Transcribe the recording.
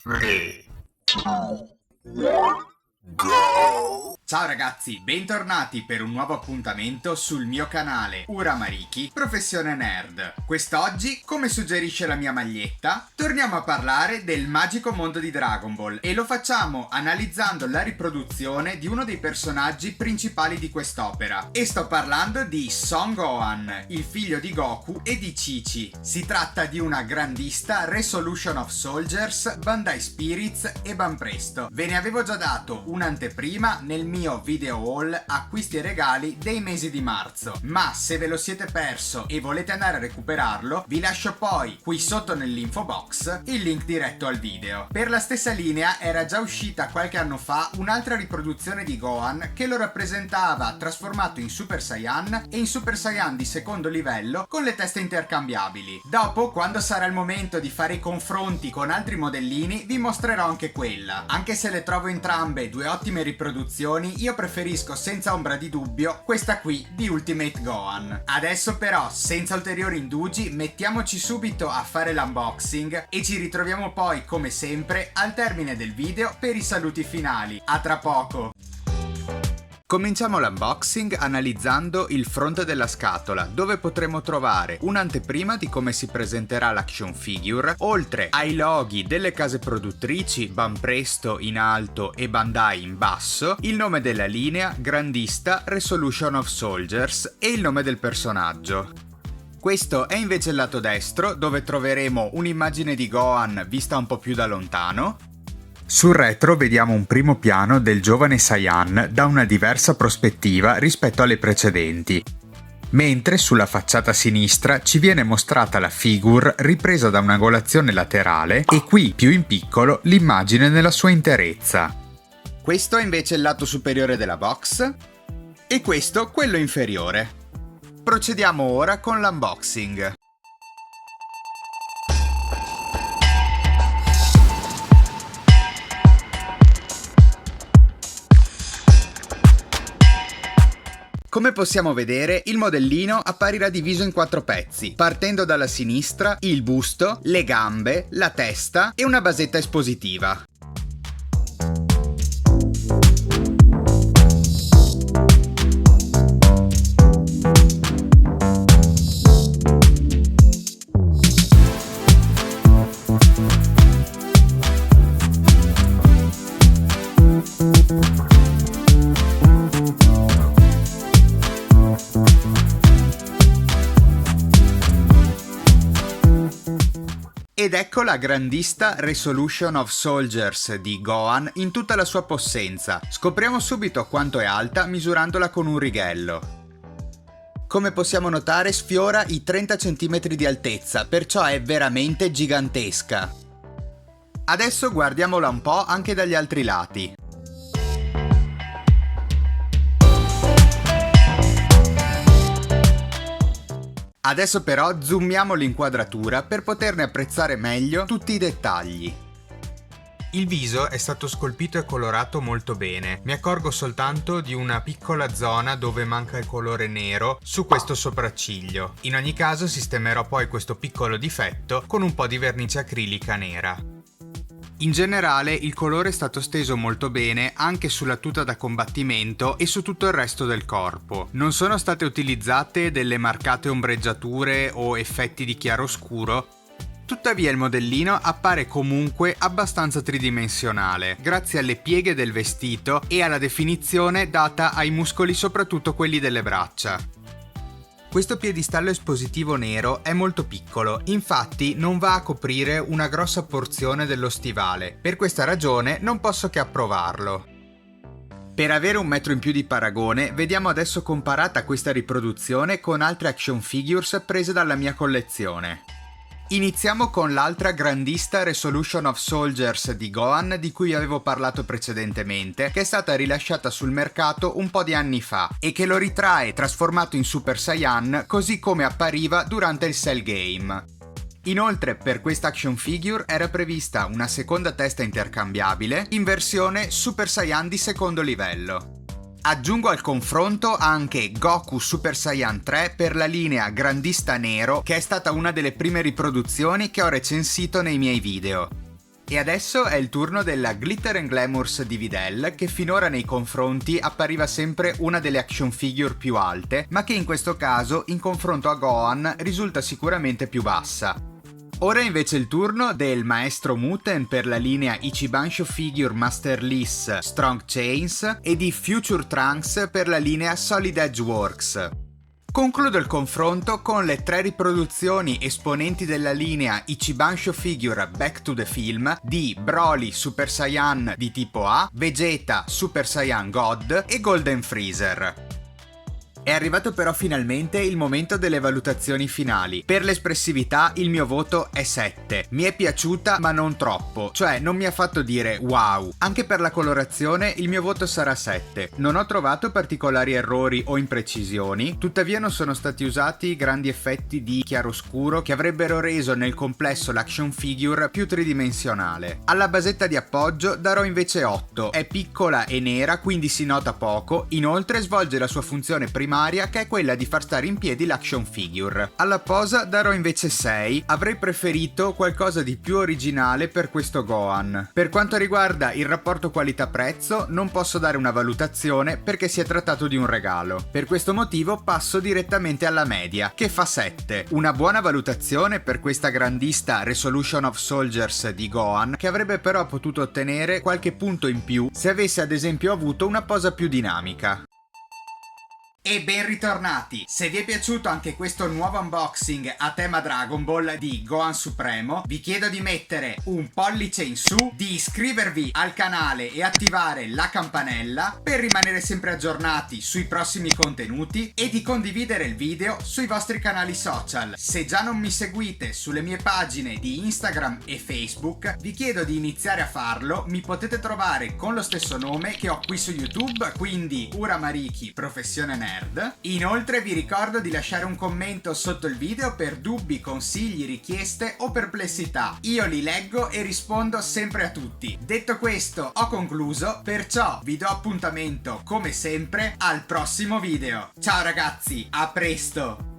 3, 2, 1, go! Ciao ragazzi, bentornati per un nuovo appuntamento sul mio canale Uramariki Professione Nerd. Quest'oggi, come suggerisce la mia maglietta, torniamo a parlare del magico mondo di Dragon Ball e lo facciamo analizzando la riproduzione di uno dei personaggi principali di quest'opera. E sto parlando di Son Gohan, il figlio di Goku e di Chi-Chi. Si tratta di una grandista Resolution of Soldiers, Bandai Spirits e Banpresto. Ve ne avevo già dato un'anteprima nel mio video haul acquisti e regali dei mesi di marzo, ma se ve lo siete perso e volete andare a recuperarlo, vi lascio poi qui sotto nell'info box il link diretto al video. Per la stessa linea era già uscita qualche anno fa un'altra riproduzione di Gohan che lo rappresentava trasformato in Super Saiyan e in Super Saiyan di secondo livello con le teste intercambiabili. Dopo, quando sarà il momento di fare i confronti con altri modellini, vi mostrerò anche quella. Anche se le trovo entrambe due ottime riproduzioni, io preferisco senza ombra di dubbio questa qui di Ultimate Gohan. Adesso però, senza ulteriori indugi, mettiamoci subito a fare l'unboxing e ci ritroviamo poi come sempre al termine del video per i saluti finali. A tra poco! Cominciamo l'unboxing analizzando il fronte della scatola, dove potremo trovare un'anteprima di come si presenterà l'action figure, oltre ai loghi delle case produttrici Banpresto in alto e Bandai in basso, il nome della linea, grandista, Resolution of Soldiers e il nome del personaggio. Questo è invece il lato destro, dove troveremo un'immagine di Gohan vista un po' più da lontano. Sul retro vediamo un primo piano del giovane Saiyan da una diversa prospettiva rispetto alle precedenti, mentre sulla facciata sinistra ci viene mostrata la figure ripresa da un'angolazione laterale e qui, più in piccolo, l'immagine nella sua interezza. Questo è invece il lato superiore della box e questo quello inferiore. Procediamo ora con l'unboxing. Come possiamo vedere, il modellino apparirà diviso in 4 pezzi, partendo dalla sinistra, il busto, le gambe, la testa e una basetta espositiva. Ed ecco la grandista Resolution of Soldiers di Gohan in tutta la sua possenza. Scopriamo subito quanto è alta misurandola con un righello. Come possiamo notare, sfiora i 30 cm di altezza, perciò è veramente gigantesca. Adesso guardiamola un po' anche dagli altri lati. Adesso però zoomiamo l'inquadratura per poterne apprezzare meglio tutti i dettagli. Il viso è stato scolpito e colorato molto bene, mi accorgo soltanto di una piccola zona dove manca il colore nero su questo sopracciglio. In ogni caso sistemerò poi questo piccolo difetto con un po' di vernice acrilica nera. In generale il colore è stato steso molto bene anche sulla tuta da combattimento e su tutto il resto del corpo. Non sono state utilizzate delle marcate ombreggiature o effetti di chiaroscuro, tuttavia il modellino appare comunque abbastanza tridimensionale, grazie alle pieghe del vestito e alla definizione data ai muscoli, soprattutto quelli delle braccia. Questo piedistallo espositivo nero è molto piccolo, infatti non va a coprire una grossa porzione dello stivale. Per questa ragione non posso che approvarlo. Per avere un metro in più di paragone, vediamo adesso comparata questa riproduzione con altre action figures prese dalla mia collezione. Iniziamo con l'altra grandista Resolution of Soldiers di Gohan di cui avevo parlato precedentemente, che è stata rilasciata sul mercato un po' di anni fa e che lo ritrae trasformato in Super Saiyan così come appariva durante il Cell Game. Inoltre per questa action figure era prevista una seconda testa intercambiabile in versione Super Saiyan di secondo livello. Aggiungo al confronto anche Goku Super Saiyan 3 per la linea Grandista Nero, che è stata una delle prime riproduzioni che ho recensito nei miei video. E adesso è il turno della Glitter and Glamours di Videl, che finora nei confronti appariva sempre una delle action figure più alte, ma che in questo caso, in confronto a Gohan, risulta sicuramente più bassa. Ora invece il turno del maestro Muten per la linea Ichiban Show Figure Master Liss Strong Chains e di Future Trunks per la linea Solid Edge Works. Concludo il confronto con le 3 riproduzioni esponenti della linea Ichiban Show Figure Back to the Film di Broly Super Saiyan di tipo A, Vegeta Super Saiyan God e Golden Freezer. È arrivato però finalmente il momento delle valutazioni finali. Per l'espressività il mio voto è 7. Mi è piaciuta ma non troppo, cioè non mi ha fatto dire wow. Anche per la colorazione il mio voto sarà 7. Non ho trovato particolari errori o imprecisioni, tuttavia non sono stati usati grandi effetti di chiaroscuro che avrebbero reso nel complesso l'action figure più tridimensionale. Alla basetta di appoggio darò invece 8. È piccola e nera, quindi si nota poco, inoltre svolge la sua funzione primaria, che è quella di far stare in piedi l'action figure. Alla posa darò invece 6, avrei preferito qualcosa di più originale per questo Gohan. Per quanto riguarda il rapporto qualità-prezzo non posso dare una valutazione perché si è trattato di un regalo. Per questo motivo passo direttamente alla media, che fa 7. Una buona valutazione per questa grandista Resolution of Soldiers di Gohan, che avrebbe però potuto ottenere qualche punto in più se avesse ad esempio avuto una posa più dinamica. E ben ritornati! Se vi è piaciuto anche questo nuovo unboxing a tema Dragon Ball di Gohan Supremo, vi chiedo di mettere un pollice in su, di iscrivervi al canale e attivare la campanella per rimanere sempre aggiornati sui prossimi contenuti e di condividere il video sui vostri canali social. Se già non mi seguite sulle mie pagine di Instagram e Facebook, vi chiedo di iniziare a farlo. Mi potete trovare con lo stesso nome che ho qui su YouTube, quindi Uramariki Professione Nerd. Inoltre vi ricordo di lasciare un commento sotto il video per dubbi, consigli, richieste o perplessità. Io li leggo e rispondo sempre a tutti. Detto questo, ho concluso, perciò vi do appuntamento come sempre al prossimo video. Ciao ragazzi, a presto!